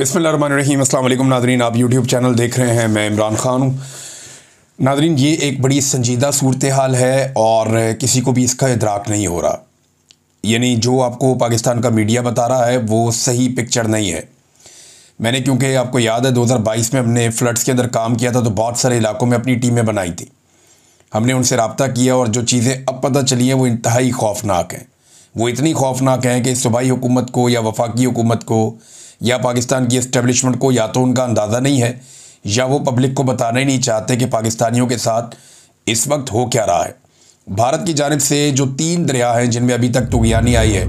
बिस्मिल्लाहिर्रहमानिर्रहीम। अस्सलाम वालेकुम नादरीन, आप यूट्यूब चैनल देख रहे हैं, मैं इमरान ख़ान हूँ। नादरीन, ये एक बड़ी संजीदा सूरत हाल है और किसी को भी इसका इदराक नहीं हो रहा। यानी जो आपको पाकिस्तान का मीडिया बता रहा है वो सही पिक्चर नहीं है। मैंने, क्योंकि आपको याद है 2022 में हमने फ्लड्स के अंदर काम किया था, तो बहुत सारे इलाकों में अपनी टीमें बनाई थी। हमने उनसे रब्ता किया और जो चीज़ें अब पता चली हैं वो इंतहाई खौफनाक हैं। वो इतनी खौफनाक हैं कि सूबाई हुकूमत को या वफाकी हुकूमत को या पाकिस्तान की इस्टेब्लिशमेंट को या तो उनका अंदाज़ा नहीं है या वो पब्लिक को बताना ही नहीं चाहते कि पाकिस्तानियों के साथ इस वक्त हो क्या रहा है। भारत की जानिब से जो 3 दरिया हैं जिनमें अभी तक तुग़यानी आई है,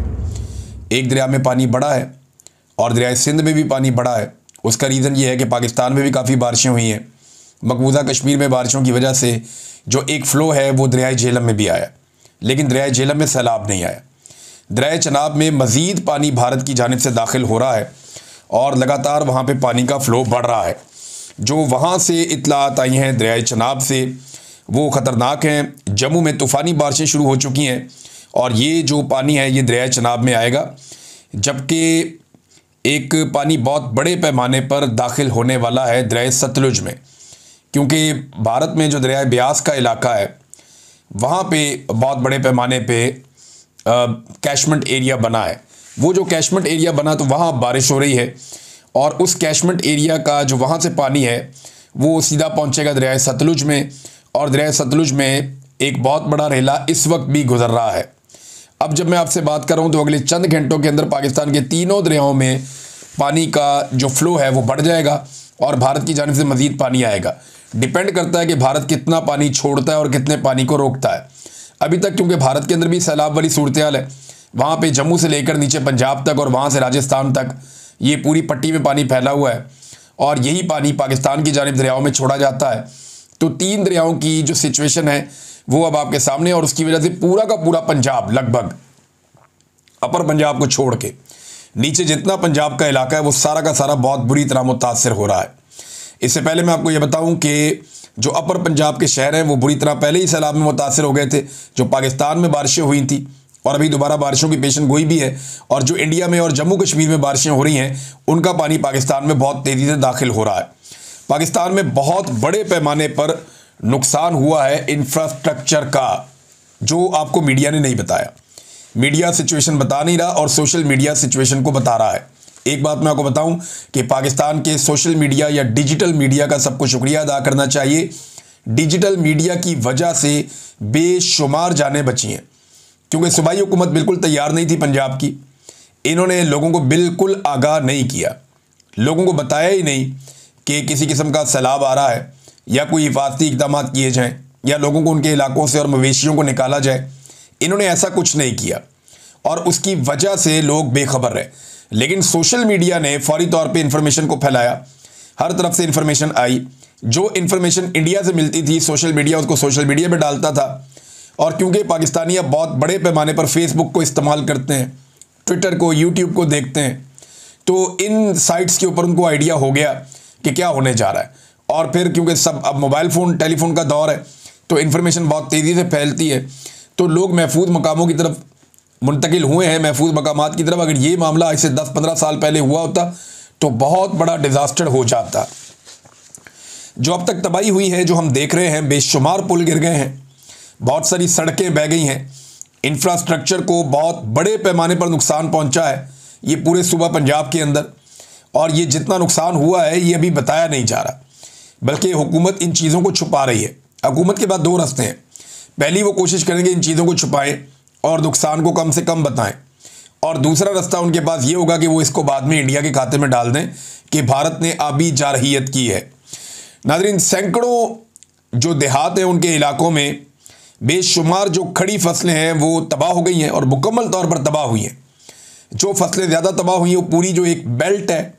एक दरिया में पानी बढ़ा है और दरिया सिंध में भी पानी बढ़ा है। उसका रीज़न ये है कि पाकिस्तान में भी काफ़ी बारिशें हुई हैं। मकबूजा कश्मीर में बारिशों की वजह से जो एक फ़्लो है वो दरिया झेलम में भी आया, लेकिन दरिया झेलम में सैलाब नहीं आया। दरिया चनाब में मज़ीद पानी भारत की जानिब से दाखिल हो रहा है और लगातार वहाँ पे पानी का फ़्लो बढ़ रहा है। जो वहाँ से इत्तलात आई हैं दरिया चनाब से वो ख़तरनाक हैं। जम्मू में तूफ़ानी बारिशें शुरू हो चुकी हैं और ये जो पानी है ये दरिया चनाब में आएगा, जबकि एक पानी बहुत बड़े पैमाने पर दाखिल होने वाला है दरिया सतलुज में, क्योंकि भारत में जो दरिया ब्यास का इलाका है वहाँ पे बहुत बड़े पैमाने पे कैशमेंट एरिया बना है। वो जो कैशमेंट एरिया बना तो वहाँ बारिश हो रही है और उस कैशमेंट एरिया का जो वहाँ से पानी है वो सीधा पहुँचेगा दरिया सतलुज में और दरिया सतलुज में एक बहुत बड़ा रेला इस वक्त भी गुजर रहा है। अब जब मैं आपसे बात कर रहा हूँ तो अगले चंद घंटों के अंदर पाकिस्तान के तीनों दरियाओं में पानी का जो फ़्लो है वो बढ़ जाएगा और भारत की जानिब से मज़ीद पानी आएगा। डिपेंड करता है कि भारत कितना पानी छोड़ता है और कितने पानी को रोकता है। अभी तक क्योंकि भारत के अंदर भी सैलाब वाली सूरत हाल है, वहाँ पे जम्मू से लेकर नीचे पंजाब तक और वहाँ से राजस्थान तक ये पूरी पट्टी में पानी फैला हुआ है और यही पानी पाकिस्तान की जानिब दरियाओं में छोड़ा जाता है। तो 3 दरियाओं की जो सिचुएशन है वो अब आपके सामने, और उसकी वजह से पूरा का पूरा पंजाब, लगभग अपर पंजाब को छोड़ के नीचे जितना पंजाब का इलाका है वो सारा का सारा बहुत बुरी तरह मुतासर हो रहा है। इससे पहले मैं आपको ये बताऊं कि जो अपर पंजाब के शहर हैं वो बुरी तरह पहले ही सैलाब में मुतासर हो गए थे। जो पाकिस्तान में बारिशें हुई थी और अभी दोबारा बारिशों की पेशन गोई भी है, और जो इंडिया में और जम्मू कश्मीर में बारिशें हो रही हैं उनका पानी पाकिस्तान में बहुत तेज़ी से दाखिल हो रहा है। पाकिस्तान में बहुत बड़े पैमाने पर नुकसान हुआ है इंफ्रास्ट्रक्चर का, जो आपको मीडिया ने नहीं बताया। मीडिया सिचुएशन बता नहीं रहा और सोशल मीडिया सिचुएशन को बता रहा है। एक बात मैं आपको बताऊं कि पाकिस्तान के सोशल मीडिया या डिजिटल मीडिया का सबको शुक्रिया अदा करना चाहिए। डिजिटल मीडिया की वजह से बेशुमार जानें बची हैं, क्योंकि सूबाई हुकूमत बिल्कुल तैयार नहीं थी पंजाब की। इन्होंने लोगों को बिल्कुल आगाह नहीं किया, लोगों को बताया ही नहीं कि किसी किस्म का सैलाब आ रहा है या कोई हिफाजती इक़दाम किए जाएँ या लोगों को उनके इलाकों से और मवेशियों को निकाला जाए। इन्होंने ऐसा कुछ नहीं किया और उसकी वजह से लोग बेखबर रहे। लेकिन सोशल मीडिया ने फौरी तौर पे इन्फॉर्मेशन को फैलाया, हर तरफ से इन्फॉर्मेशन आई। जो इन्फॉर्मेशन इंडिया से मिलती थी सोशल मीडिया उसको सोशल मीडिया पे डालता था, और क्योंकि पाकिस्तानी अब बहुत बड़े पैमाने पर फेसबुक को इस्तेमाल करते हैं, ट्विटर को, यूट्यूब को देखते हैं, तो इन साइट्स के ऊपर उनको आइडिया हो गया कि क्या होने जा रहा है। और फिर क्योंकि सब अब मोबाइल फ़ोन, टेलीफोन का दौर है तो इन्फॉर्मेशन बहुत तेज़ी से फैलती है, तो लोग महफूज मकामों की तरफ मुंतकिल हुए हैं, महफूज मकामात की तरफ। अगर ये मामला आज से 10-15 साल पहले हुआ होता तो बहुत बड़ा डिज़ास्टर हो जाता। जो अब तक तबाही हुई है, जो हम देख रहे हैं, बेशुमार पुल गिर गए हैं, बहुत सारी सड़कें बह गई हैं, इंफ्रास्ट्रक्चर को बहुत बड़े पैमाने पर नुकसान पहुंचा है ये पूरे सूबा पंजाब के अंदर। और ये जितना नुकसान हुआ है ये अभी बताया नहीं जा रहा, बल्कि हुकूमत इन चीज़ों को छुपा रही है। हुकूमत के पास 2 रास्ते हैं। पहली, वो कोशिश करेंगे इन चीज़ों को छुपाएं और नुकसान को कम से कम बताएं, और दूसरा रास्ता उनके पास ये होगा कि वो इसको बाद में इंडिया के खाते में डाल दें कि भारत ने आबी जारहियत की है। नाज़रीन, सैकड़ों जो देहात हैं उनके इलाकों में बेशुमार जो खड़ी फसलें हैं वो तबाह हो गई हैं और मुकम्मल तौर पर तबाह हुई हैं। जो फसलें ज़्यादा तबाह हुई हैं वो पूरी जो एक बेल्ट है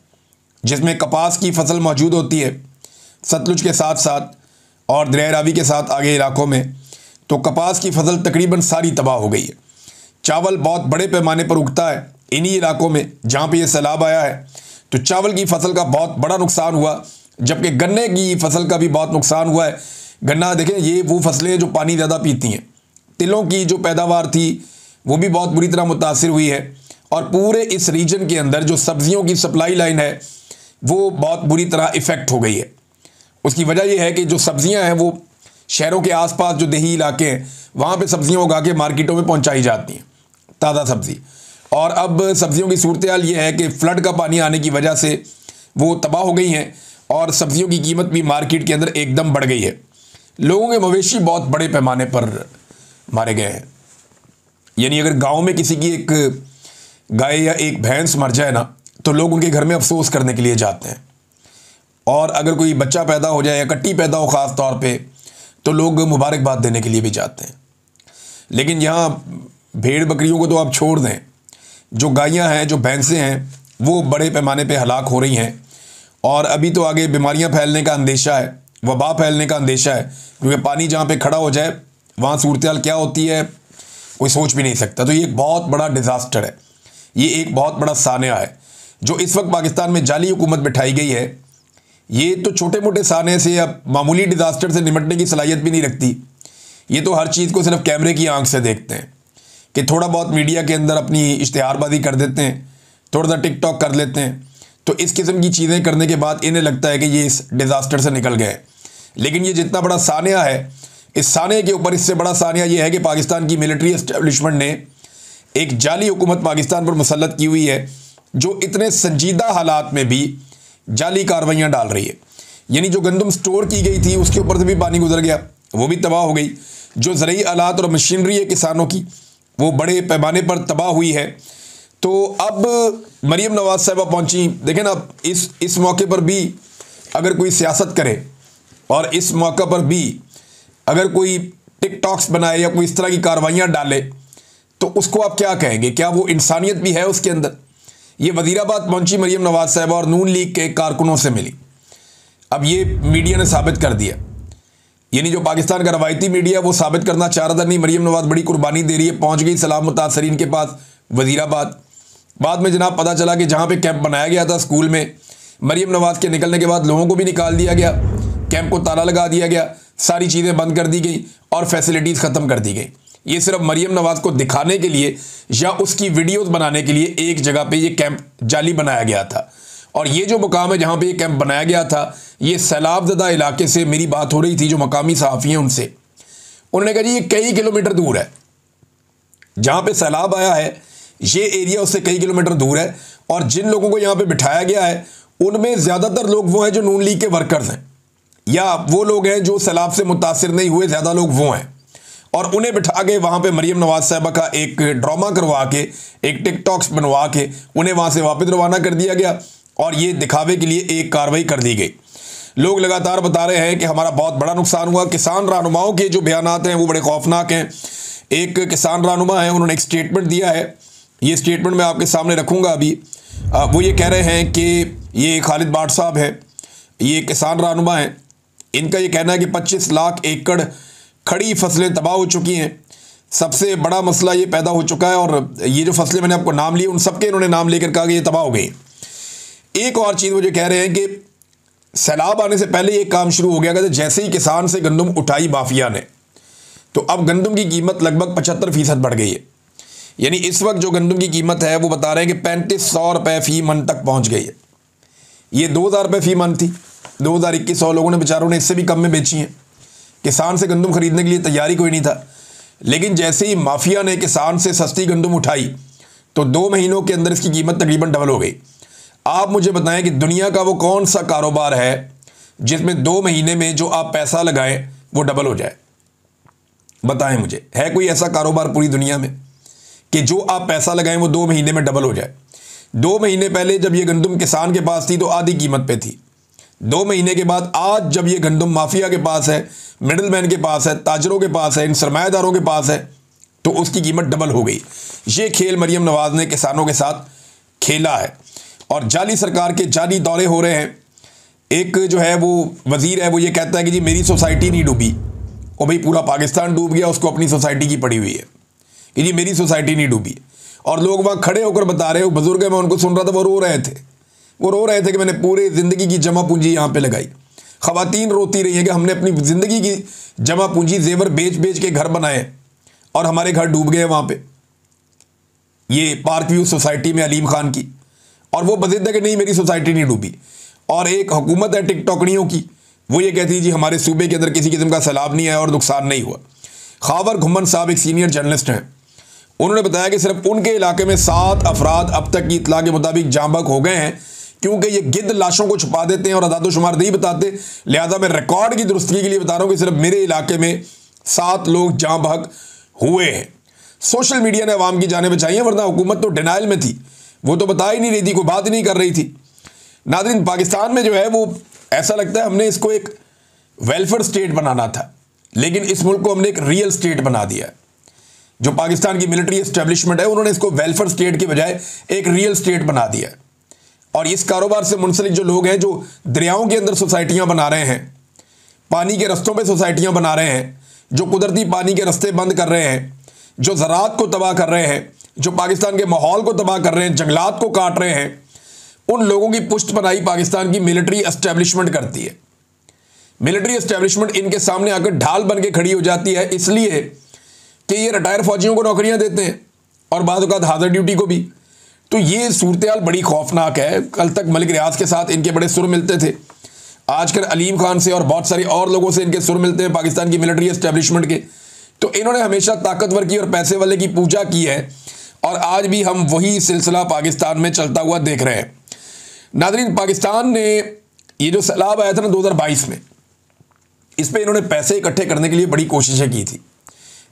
जिसमें कपास की फसल मौजूद होती है सतलुज के साथ साथ और दरिया रावी के साथ आगे इलाकों में, तो कपास की फसल तकरीबन सारी तबाह हो गई है। चावल बहुत बड़े पैमाने पर उगता है इन्हीं इलाकों में जहाँ पे ये सैलाब आया है, तो चावल की फसल का बहुत बड़ा नुकसान हुआ, जबकि गन्ने की फसल का भी बहुत नुकसान हुआ है। गन्ना देखें, ये वो फसलें जो पानी ज़्यादा पीती हैं। तिलों की जो पैदावार थी वो भी बहुत बुरी तरह मुतासिर हुई है, और पूरे इस रीजन के अंदर जो सब्जियों की सप्लाई लाइन है वो बहुत बुरी तरह इफ़ेक्ट हो गई है। उसकी वजह यह है कि जो सब्ज़ियां हैं वो शहरों के आसपास जो देही इलाके हैं वहाँ पे सब्ज़ियाँ उगा के मार्केटों में पहुँचाई जाती हैं, ताज़ा सब्ज़ी। और अब सब्ज़ियों की सूरत हाल ये है कि फ्लड का पानी आने की वजह से वो तबाह हो गई हैं और सब्ज़ियों की कीमत भी मार्केट के अंदर एकदम बढ़ गई है। लोगों के मवेशी बहुत बड़े पैमाने पर मारे गए हैं। यानी अगर गांव में किसी की एक गाय या एक भैंस मर जाए ना तो लोग उनके घर में अफसोस करने के लिए जाते हैं, और अगर कोई बच्चा पैदा हो जाए या कट्टी पैदा हो ख़ास तौर पे तो लोग मुबारकबाद देने के लिए भी जाते हैं। लेकिन यहाँ भेड़ बकरियों को तो आप छोड़ दें, जो गायें हैं, जो भैंसें हैं, वो बड़े पैमाने पे हलाक हो रही हैं। और अभी तो आगे बीमारियां फैलने का अंदेशा है, वबा फैलने का अंदेशा है, क्योंकि पानी जहाँ पे खड़ा हो जाए वहाँ सूरत हाल क्या होती है कोई सोच भी नहीं सकता। तो ये एक बहुत बड़ा डिज़ास्टर है, ये एक बहुत बड़ा सानिया है जो इस वक्त पाकिस्तान में जाली हुकूमत बिठाई गई है। ये तो छोटे मोटे साने से या मामूली डिज़ास्टर से निपटने की सलाहियत भी नहीं रखती। ये तो हर चीज़ को सिर्फ कैमरे की आंख से देखते हैं कि थोड़ा बहुत मीडिया के अंदर अपनी इश्तिहारबाजी कर देते हैं, थोड़ा सा टिकटॉक कर लेते हैं। तो इस किस्म की चीज़ें करने के बाद इन्हें लगता है कि ये इस डिज़ास्टर से निकल गए। लेकिन ये जितना बड़ा सानिया है, इस सानिया के ऊपर इससे बड़ा सानिया ये है कि पाकिस्तान की मिलिट्री एस्टेब्लिशमेंट ने एक जाली हुकूमत पाकिस्तान पर मुसल्लत की हुई है, जो इतने संजीदा हालात में भी जाली कार्रवाइयाँ डाल रही है। यानी जो गंदम स्टोर की गई थी उसके ऊपर से भी पानी गुजर गया, वो भी तबाह हो गई। जो ज़रूरी आलात और मशीनरी है किसानों की वो बड़े पैमाने पर तबाह हुई है। तो अब मरीम नवाज साहिबा पहुंची। देखें ना, इस मौके पर भी अगर कोई सियासत करे और इस मौके पर भी अगर कोई टिकटॉक्स बनाए या कोई इस तरह की कार्रवाइयाँ डाले तो उसको आप क्या कहेंगे? क्या वो इंसानियत भी है उसके अंदर? ये वज़ीराबाद पहुंची मरीम नवाज साहिबा और नून लीग के कारकुनों से मिली। अब ये मीडिया ने साबित कर दिया, यानी जो पाकिस्तान का रवायती मीडिया वो साबित करना चाह रहा था नहीं मरीम नवाज बड़ी कुर्बानी दे रही है, पहुंच गई सलाम मुतासरीन के पास वज़ीराबाद। बाद में जनाब पता चला कि जहाँ पे कैंप बनाया गया था स्कूल में, मरीम नवाज के निकलने के बाद लोगों को भी निकाल दिया गया, कैंप को ताला लगा दिया गया, सारी चीज़ें बंद कर दी गई और फैसिलिटीज़ ख़त्म कर दी गई। ये सिर्फ मरीम नवाज को दिखाने के लिए या उसकी वीडियोज़ बनाने के लिए एक जगह पे ये कैंप जाली बनाया गया था। और ये जो मुकाम है जहाँ पे ये कैंप बनाया गया था, ये सैलाबज़दा इलाके से मेरी बात हो रही थी जो मकामी सहाफ़ी हैं उनसे। उन्होंने कहा जी ये कई किलोमीटर दूर है, जहाँ पे सैलाब आया है ये एरिया उससे कई किलोमीटर दूर है। और जिन लोगों को यहाँ पे बिठाया गया है उनमें ज़्यादातर लोग वो हैं जो नून लीग के वर्कर्स हैं, या वो लोग हैं जो सैलाब से मुतासिर नहीं हुए, ज़्यादा लोग वो हैं। और उन्हें बिठा के वहाँ पे मरीम नवाज साहिबा का एक ड्रामा करवा के, एक टिकटॉक्स बनवा के उन्हें वहाँ से वापस रवाना कर दिया गया और ये दिखावे के लिए एक कार्रवाई कर दी गई। लोग लगातार बता रहे हैं कि हमारा बहुत बड़ा नुकसान हुआ। किसान रहनुमाओं के जो बयानात हैं वो बड़े खौफनाक हैं। एक किसान रहनुमा है, उन्होंने एक स्टेटमेंट दिया है, ये स्टेटमेंट मैं आपके सामने रखूँगा अभी। वो ये कह रहे हैं कि ये खालिद बाट साहब है, ये किसान रहनुमा हैं। इनका ये कहना है कि 25 लाख एकड़ खड़ी फसलें तबाह हो चुकी हैं। सबसे बड़ा मसला ये पैदा हो चुका है, और ये जो फसलें मैंने आपको नाम लिए उन सबके इन्होंने नाम लेकर कहा कि ये तबाह हो गई। एक और चीज़ वो जो कह रहे हैं कि सैलाब आने से पहले ये काम शुरू हो गया था, जैसे ही किसान से गंदम उठाई माफिया ने तो अब गंदम की कीमत लगभग 75% बढ़ गई है। यानी इस वक्त जो गंदम की कीमत है वो बता रहे हैं कि 3500 रुपये फ़ी मन तक पहुँच गई है। ये 2000 रुपये फ़ी मन थी, 2021 लोगों ने बेचारों ने इससे भी कम में बेची हैं। किसान से गंदम खरीदने के लिए तैयारी कोई नहीं था, लेकिन जैसे ही माफिया ने किसान से सस्ती गंदम उठाई तो 2 महीनों के अंदर इसकी कीमत तकरीबन डबल हो गई। आप मुझे बताएं कि दुनिया का वो कौन सा कारोबार है जिसमें 2 महीने में जो आप पैसा लगाएं वो डबल हो जाए? बताएं मुझे, है कोई ऐसा कारोबार पूरी दुनिया में कि जो आप पैसा लगाएं वो 2 महीने में डबल हो जाए? 2 महीने पहले जब ये गंदम किसान के पास थी तो आधी कीमत पे थी। 2 महीने के बाद आज जब ये गंदम माफिया के पास है, मिडलमैन के पास है, ताजरों के पास है, इन सरमायादारों के पास है, तो उसकी कीमत डबल हो गई। ये खेल मरीम नवाज ने किसानों के साथ खेला है और जाली सरकार के जाली दौरे हो रहे हैं। एक जो है वो वजीर है वो ये कहता है कि जी मेरी सोसाइटी नहीं डूबी। और भाई पूरा पाकिस्तान डूब गया, उसको अपनी सोसाइटी की पड़ी हुई है कि जी मेरी सोसाइटी नहीं डूबी। और लोग वहाँ खड़े होकर बता रहे हो, बुजुर्ग है, मैं उनको सुन रहा था, वो रो रहे थे कि मैंने पूरे ज़िंदगी की जमा पूंजी यहाँ पे लगाई। ख़वातीन रोती रही हैं कि हमने अपनी ज़िंदगी की जमा पूंजी जेवर बेच बेच के घर बनाए और हमारे घर डूब गए वहाँ पे, ये पार्क व्यू सोसाइटी में अलीम खान की। और वो बजिद है कि नहीं मेरी सोसाइटी नहीं डूबी। और एक हुकूमत है टिकटॉकड़ियों की, वो ये कहती है जी हमारे सूबे के अंदर किसी किस्म का सैलाब नहीं आया और नुकसान नहीं हुआ। खावर घुम्मन साहब एक सीनियर जर्नलिस्ट हैं, उन्होंने बताया कि सिर्फ उनके इलाके में 7 अफराद अब तक की इतला के मुताबिक जाँ बहक हो गए हैं, क्योंकि ये गिद्ध लाशों को छुपा देते हैं और अदाद-ओ-शुमार नहीं बताते। लिहाजा मैं रिकॉर्ड की दुरुस्ती के लिए बता रहा हूँ कि सिर्फ मेरे इलाके में 7 लोग जाँ बहक हुए हैं। सोशल मीडिया ने अवाम की जानें बचाई हैं, वरना हुकूमत तो डिनाइल में थी, वो तो बता ही नहीं रही थी, कोई बात ही नहीं कर रही थी। नाज़रीन, पाकिस्तान में जो है वो ऐसा लगता है हमने इसको एक वेलफेयर स्टेट बनाना था, लेकिन इस मुल्क को हमने एक रियल स्टेट बना दिया है। जो पाकिस्तान की मिलिट्री एस्टेब्लिशमेंट है, उन्होंने इसको वेलफेयर स्टेट के बजाय एक रियल स्टेट बना दिया है। और इस कारोबार से मुंसलिक जो लोग हैं, जो दरियाओं के अंदर सोसाइटियां बना रहे हैं, पानी के रस्तों पे सोसाइटियां बना रहे हैं, जो कुदरती पानी के रस्ते बंद कर रहे हैं, जो ज़राअत को तबाह कर रहे हैं, जो पाकिस्तान के माहौल को तबाह कर रहे हैं, जंगलात को काट रहे हैं, उन लोगों की पुष्ट बनाई पाकिस्तान की मिलिट्री एस्टेब्लिशमेंट करती है। मिलिट्री एस्टेब्लिशमेंट इनके सामने आकर ढाल बन के खड़ी हो जाती है, इसलिए कि ये रिटायर फौजियों को नौकरियां देते हैं और बाद औक़ात हाज़िर ड्यूटी को भी। तो ये सूरत हाल बड़ी खौफनाक है। कल तक मलिक रियाज के साथ इनके बड़े सुर मिलते थे, आजकल अलीम खान से और बहुत सारे और लोगों से इनके सुर मिलते हैं पाकिस्तान की मिलिट्री एस्टेब्लिशमेंट के। तो इन्होंने हमेशा ताकतवर की और पैसे वाले की पूजा की है, और आज भी हम वही सिलसिला पाकिस्तान में चलता हुआ देख रहे हैं। नाज़रीन, पाकिस्तान ने ये जो सैलाब आया था ना 2022 में, इस पर इन्होंने पैसे इकट्ठे करने के लिए बड़ी कोशिशें की थी।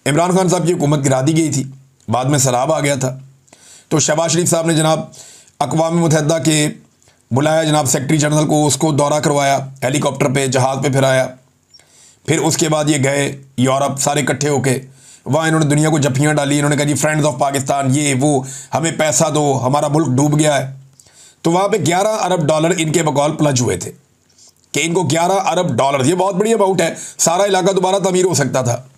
इमरान खान साहब की हुकूमत गिरा दी गई थी, बाद में सैलाब आ गया था, तो शहबाज शरीफ साहब ने जनाब अक़वाम मुत्तहिदा के बुलाया जनाब सेक्रेटरी जनरल को, उसको दौरा करवाया, हेलीकॉप्टर पे जहाज़ पे फिराया। फिर उसके बाद ये गए यूरोप, सारे इकट्ठे होके वहाँ इन्होंने दुनिया को जफ्फियाँ डाली। इन्होंने कहा जी फ्रेंड्स ऑफ पाकिस्तान, ये वो, हमें पैसा दो, हमारा मुल्क डूब गया है। तो वहाँ पे 11 अरब डॉलर इनके बकौल प्लज हुए थे कि इनको 11 अरब डॉलर, ये बहुत बड़ी अमाउंट है, सारा इलाका दोबारा तमीर हो सकता था।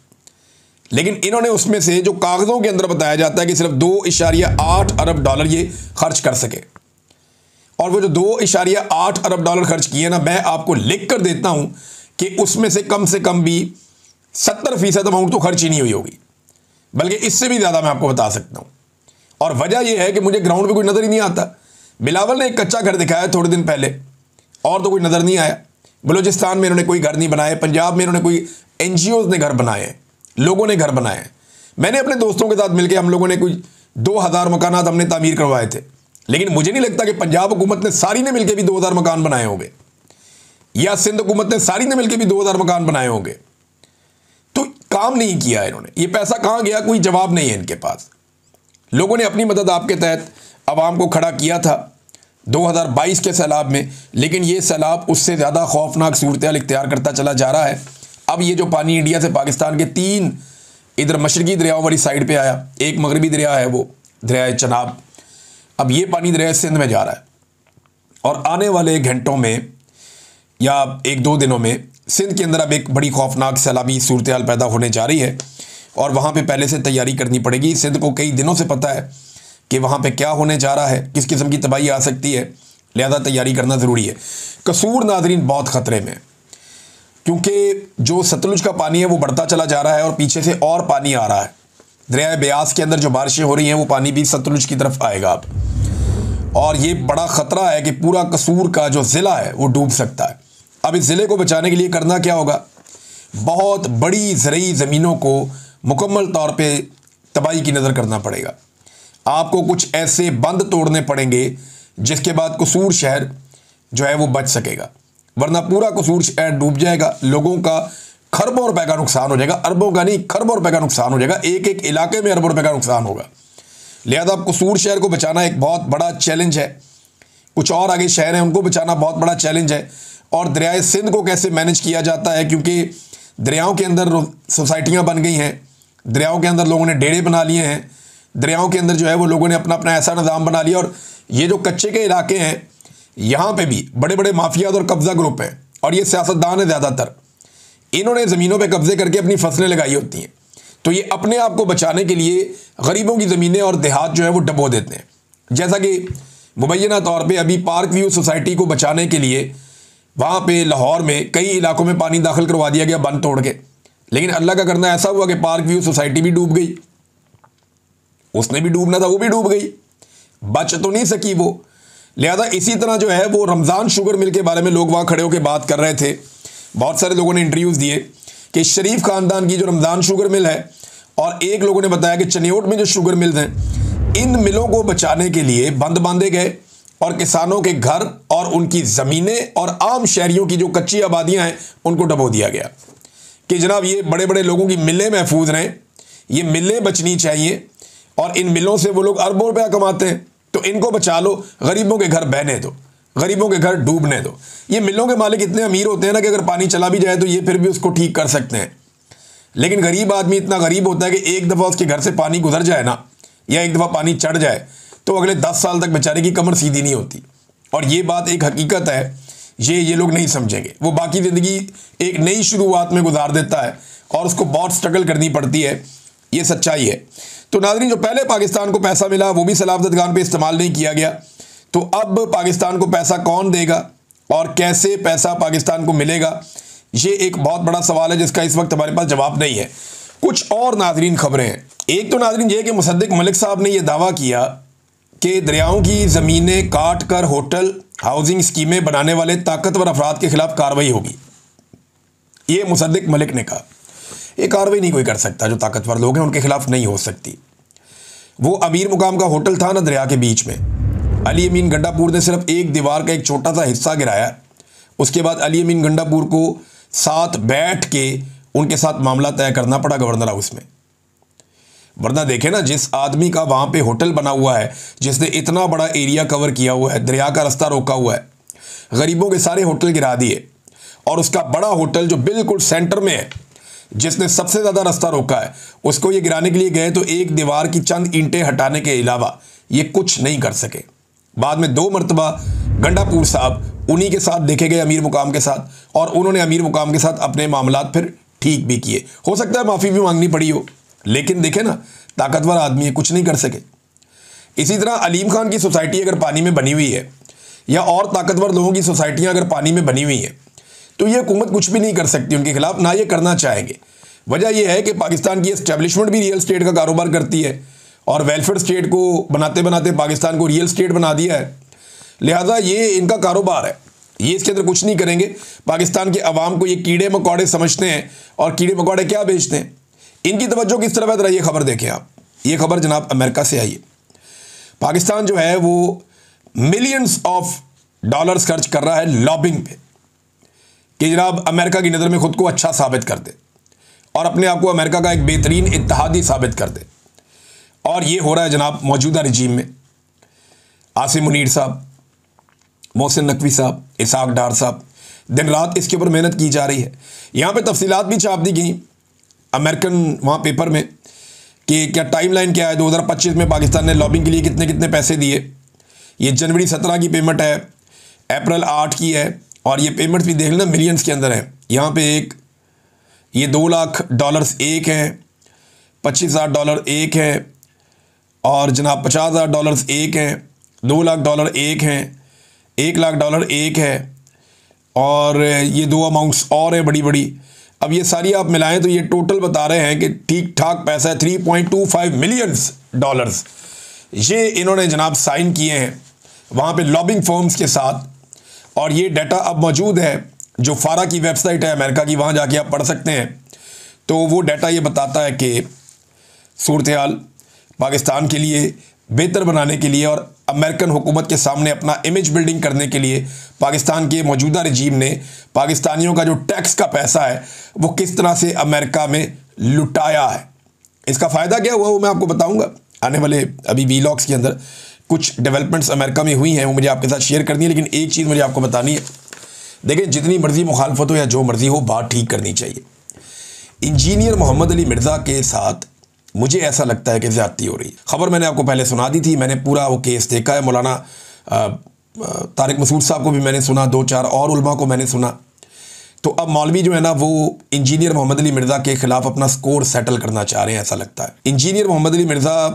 लेकिन इन्होंने उसमें से जो कागज़ों के अंदर बताया जाता है कि सिर्फ 2.8 अरब डॉलर ये खर्च कर सके, और वो जो 2.8 अरब डॉलर खर्च किए ना, मैं आपको लिख कर देता हूँ कि उसमें से कम भी 70% अमाउंट तो खर्च ही नहीं हुई होगी, बल्कि इससे भी ज़्यादा मैं आपको बता सकता हूँ। और वजह यह है कि मुझे ग्राउंड पे कोई नज़र ही नहीं आता। बिलावल ने एक कच्चा घर दिखाया थोड़े दिन पहले, और तो कोई नज़र नहीं आया। बलूचिस्तान में इन्होंने कोई घर नहीं बनाए, पंजाब में इन्होंने कोई NGOs ने घर बनाए हैं, लोगों ने घर बनाए हैं। मैंने अपने दोस्तों के साथ मिलकर हम लोगों ने कोई 2000 मकानात हमने तामीर करवाए थे, लेकिन मुझे नहीं लगता कि पंजाब हुकूमत ने सारी ने मिलकर भी 2000 मकान बनाए होंगे, या सिंध हुकूमत ने सारी ने मिलकर भी 2000 मकान बनाए होंगे। तो काम नहीं किया इन्होंने। ये पैसा कहाँ गया, कोई जवाब नहीं है इनके पास। लोगों ने अपनी मदद आपके तहत आवाम को खड़ा किया था 2022 के सैलाब में, लेकिन ये सैलाब उससे ज़्यादा खौफनाक सूरत हाल इख्तियार करता चला जा रहा है। अब ये जो पानी इंडिया से पाकिस्तान के 3 इधर मशरकी दरियाओं वाली साइड पे आया, एक मगरबी दरिया है वो दरिया चनाब, अब ये पानी दरिया सिंध में जा रहा है, और आने वाले घंटों में या 1-2 दिनों में सिंध के अंदर अब एक बड़ी खौफनाक सैलाबी सूरत हाल पैदा होने जा रही है, और वहाँ पे पहले से तैयारी करनी पड़ेगी। सिंध को कई दिनों से पता है कि वहाँ पे क्या होने जा रहा है, किस किस्म की तबाही आ सकती है, लिहाजा तैयारी करना ज़रूरी है। कसूर नाज़रीन बहुत ख़तरे में, क्योंकि जो सतलुज का पानी है वो बढ़ता चला जा रहा है और पीछे से और पानी आ रहा है। दरिया ब्यास के अंदर जो बारिशें हो रही हैं वो पानी भी सतलुज की तरफ आएगा अब, और ये बड़ा ख़तरा है कि पूरा कसूर का जो ज़िला है वो डूब सकता है। अब इस ज़िले को बचाने के लिए करना क्या होगा, बहुत बड़ी ज़रई ज़मीनों को मुकम्मल तौर पे तबाही की नज़र करना पड़ेगा। आपको कुछ ऐसे बंद तोड़ने पड़ेंगे जिसके बाद कसूर शहर जो है वो बच सकेगा, वरना पूरा कसूर शहर डूब जाएगा। लोगों का खरबों रुपए का नुकसान हो जाएगा, अरबों का नहीं, खरबों रुपए का नुकसान हो जाएगा। एक एक इलाके में अरबों रुपए का नुकसान होगा। लिहाजा अब कसूर शहर को बचाना एक बहुत बड़ा चैलेंज है। कुछ और आगे शहर हैं उनको बचाना बहुत बड़ा चैलेंज है। और दरियाए सिंध को कैसे मैनेज किया जाता है, क्योंकि दरियाओं के अंदर सोसाइटियाँ बन गई हैं, दरियाओं के अंदर लोगों ने डेरे बना लिए हैं, दरियाओं के अंदर जो है वो लोगों ने अपना अपना ऐसा निज़ाम बना लिया। और ये जो कच्चे के इलाके हैं यहाँ पे भी बड़े बड़े माफियात और कब्ज़ा ग्रुप हैं, और ये सियासतदान है ज़्यादातर, इन्होंने ज़मीनों पे कब्ज़े करके अपनी फसलें लगाई होती हैं। तो ये अपने आप को बचाने के लिए गरीबों की ज़मीनें और देहात जो है वो डबो देते हैं। जैसा कि मुबैना तौर पे अभी पार्क व्यू सोसाइटी को बचाने के लिए वहाँ पे लाहौर में कई इलाकों में पानी दाखिल करवा दिया गया बंद तोड़ के, लेकिन अल्लाह का करना ऐसा हुआ कि पार्क व्यू सोसाइटी भी डूब गई। उसने भी डूबना था, वो भी डूब गई, बच तो नहीं सकी वो। लिहाजा इसी तरह जो है वो रमज़ान शुगर मिल के बारे में लोग वहाँ खड़े होकर बात कर रहे थे। बहुत सारे लोगों ने इंटरव्यूज़ दिए कि शरीफ ख़ानदान की जो रमज़ान शुगर मिल है, और एक लोगों ने बताया कि चनियोट में जो शुगर मिल्स हैं, इन मिलों को बचाने के लिए बंद बांधे गए और किसानों के घर और उनकी ज़मीनें और आम शहरियों की जो कच्ची आबादियाँ हैं उनको डबो दिया गया कि जनाब ये बड़े बड़े लोगों की मिलें महफूज रहें, ये मिलें बचनी चाहिए, और इन मिलों से वो लोग अरबों रुपया कमाते हैं, तो इनको बचा लो, गरीबों के घर बहने दो, गरीबों के घर डूबने दो। ये मिलों के मालिक इतने अमीर होते हैं ना कि अगर पानी चला भी जाए तो ये फिर भी उसको ठीक कर सकते हैं, लेकिन गरीब आदमी इतना गरीब होता है कि एक दफ़ा उसके घर से पानी गुजर जाए ना, या एक दफ़ा पानी चढ़ जाए, तो अगले 10 साल तक बेचारे की कमर सीधी नहीं होती। और ये बात एक हकीकत है, ये लोग नहीं समझेंगे। वो बाकी ज़िंदगी एक नई शुरुआत में गुजार देता है और उसको बहुत स्ट्रगल करनी पड़ती है, ये सच्चाई है। तो नाज़रीन, जो पहले पाकिस्तान को पैसा मिला वो भी सलाबत खान पे इस्तेमाल नहीं किया गया, तो अब पाकिस्तान को पैसा कौन देगा और कैसे पैसा पाकिस्तान को मिलेगा, ये एक बहुत बड़ा सवाल है जिसका इस वक्त हमारे पास जवाब नहीं है। कुछ और नाज़रीन खबरें हैं। एक तो नाज़रीन ये कि मुसद्दिक मलिक साहब ने यह दावा किया कि दरियाओं की ज़मीनें काट कर होटल हाउसिंग स्कीमें बनाने वाले ताकतवर अफराद के खिलाफ कार्रवाई होगी। ये मुसद्दिक मलिक ने कहा। ये कार्रवाई नहीं कोई कर सकता, जो ताकतवर लोग हैं उनके खिलाफ नहीं हो सकती। वो अमीर मुकाम का होटल था ना दरिया के बीच में, अली अमीन गंडापुर ने सिर्फ एक दीवार का एक छोटा सा हिस्सा गिराया। उसके बाद अली अमीन गंडापुर को साथ बैठ के उनके साथ मामला तय करना पड़ा गवर्नर हाउस में। वरना देखें ना, जिस आदमी का वहाँ पे होटल बना हुआ है, जिसने इतना बड़ा एरिया कवर किया हुआ है, दरिया का रास्ता रोका हुआ है, गरीबों के सारे होटल गिरा दिए, और उसका बड़ा होटल जो बिल्कुल सेंटर में है, जिसने सबसे ज़्यादा रास्ता रोका है, उसको ये गिराने के लिए गए तो एक दीवार की चंद ईंटें हटाने के अलावा ये कुछ नहीं कर सके। बाद में 2 मरतबा गंडापुर साहब उन्हीं के साथ देखे गए, अमीर मुकाम के साथ, और उन्होंने अमीर मुकाम के साथ अपने मामलात फिर ठीक भी किए। हो सकता है माफ़ी भी मांगनी पड़ी हो, लेकिन देखें ना, ताकतवर आदमी है, कुछ नहीं कर सके। इसी तरह अलीम खान की सोसाइटी अगर पानी में बनी हुई है, या और ताकतवर लोगों की सोसाइटियाँ अगर पानी में बनी हुई हैं, तो ये हुकूमत कुछ भी नहीं कर सकती उनके खिलाफ, ना ये करना चाहेंगे। वजह यह है कि पाकिस्तान की एस्टेब्लिशमेंट भी रियल स्टेट का कारोबार करती है, और वेलफेयर स्टेट को बनाते बनाते पाकिस्तान को रियल स्टेट बना दिया है। लिहाजा ये इनका कारोबार है, ये इसके अंदर कुछ नहीं करेंगे। पाकिस्तान के अवाम को ये कीड़े मकोड़े समझते हैं, और कीड़े मकोड़े क्या बेचते हैं। इनकी तवज्जो किस तरफ है, जरा ये खबर देखें आप। ये खबर जनाब अमेरिका से आई है। पाकिस्तान जो है वो मिलियंस ऑफ डॉलर्स खर्च कर रहा है लॉबिंग पे, कि जनाब अमेरिका की नज़र में खुद को अच्छा साबित कर दे और अपने आप को अमेरिका का एक बेहतरीन इत्तेहादी साबित कर दे। और ये हो रहा है जनाब मौजूदा रजीम में। आसिम मुनीर साहब, मोहसिन नकवी साहब, इसाक डार साहब, दिन रात इसके ऊपर मेहनत की जा रही है। यहाँ पे तफसीलात भी छाप दी गई अमेरिकन वहाँ पेपर में कि क्या टाइमलाइन क्या है, 2025 में पाकिस्तान ने लॉबिंग के लिए कितने कितने पैसे दिए। ये जनवरी 17 की पेमेंट है, अप्रैल 8 की है, और ये पेमेंट्स भी देख लेना मिलियंस के अंदर है। यहाँ पे ये $2 लाख एक है, $25,000 एक है, और जनाब $50,000 एक है, $2 लाख एक है, $1 लाख एक है, और ये 2 अमाउंट्स और हैं बड़ी बड़ी। अब ये सारी आप मिलाएं तो ये टोटल बता रहे हैं कि ठीक ठाक पैसा है, $3.25 मिलियन। ये इन्होंने जनाब साइन किए हैं वहाँ पे लॉबिंग फर्म्स के साथ, और ये डाटा अब मौजूद है, जो फारा की वेबसाइट है अमेरिका की, वहाँ जाके आप पढ़ सकते हैं। तो वो डाटा ये बताता है कि सूरत हाल पाकिस्तान के लिए बेहतर बनाने के लिए और अमेरिकन हुकूमत के सामने अपना इमेज बिल्डिंग करने के लिए पाकिस्तान के मौजूदा रजीम ने पाकिस्तानियों का जो टैक्स का पैसा है वो किस तरह से अमेरिका में लुटाया है। इसका फ़ायदा क्या हुआ वो मैं आपको बताऊंगा आने वाले अभी वीलॉग्स के अंदर। कुछ डेवलपमेंट्स अमेरिका में हुई हैं वो मुझे आपके साथ शेयर करनी है, लेकिन एक चीज़ मुझे आपको बतानी है। देखिए, जितनी मर्ज़ी मुखालफत हो या जो मर्ज़ी हो, बात ठीक करनी चाहिए। इंजीनियर मोहम्मद अली मिर्ज़ा के साथ मुझे ऐसा लगता है कि ज़्यादती हो रही है। ख़बर मैंने आपको पहले सुना दी थी, मैंने पूरा वो केस देखा है। मौलाना तारिक मसूद साहब को भी मैंने सुना, 2-4 और उलमा को मैंने सुना। तो अब मौलवी जो है ना वो इंजीनियर मोहम्मद अली मिर्ज़ा के ख़िलाफ़ अपना स्कोर सेटल करना चाह रहे हैं, ऐसा लगता है। इंजीनियर मोहम्मद अली मिर्ज़ा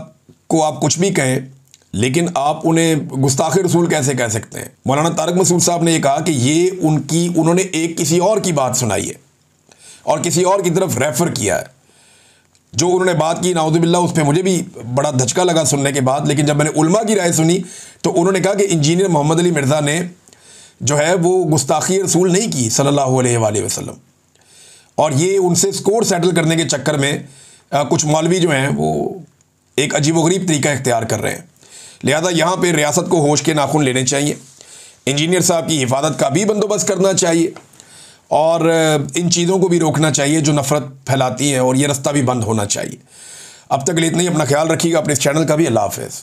को आप कुछ भी कहें, लेकिन आप उन्हें गुस्ताख़ रसूल कैसे कह सकते हैं। मौलाना तारिक मसूद साहब ने यह कहा कि ये उन्होंने एक किसी और की बात सुनाई है और किसी और की तरफ रेफ़र किया है। जो उन्होंने बात की नाउज़ुबिल्लाह, उस पर मुझे भी बड़ा धचका लगा सुनने के बाद, लेकिन जब मैंने उलमा की राय सुनी तो उन्होंने कहा कि इंजीनियर मोहम्मद अली मिर्ज़ा ने जो है वो गुस्ताखी रसूल नहीं की सल्लल्लाहु अलैहि वसल्लम, और ये उनसे स्कोर सेटल करने के चक्कर में कुछ मौलवी जो हैं वो एक अजीबोगरीब तरीका इख्तियार कर रहे हैं। लिहाजा यहाँ पे रियासत को होश के नाखून लेने चाहिए, इंजीनियर साहब की हिफाजत का भी बंदोबस्त करना चाहिए और इन चीज़ों को भी रोकना चाहिए जो नफ़रत फैलाती हैं, और ये रास्ता भी बंद होना चाहिए। अब तक के लिए इतना ही। अपना ख्याल रखिएगा, अपने इस चैनल का भी। अल्लाह हाफ़िज़।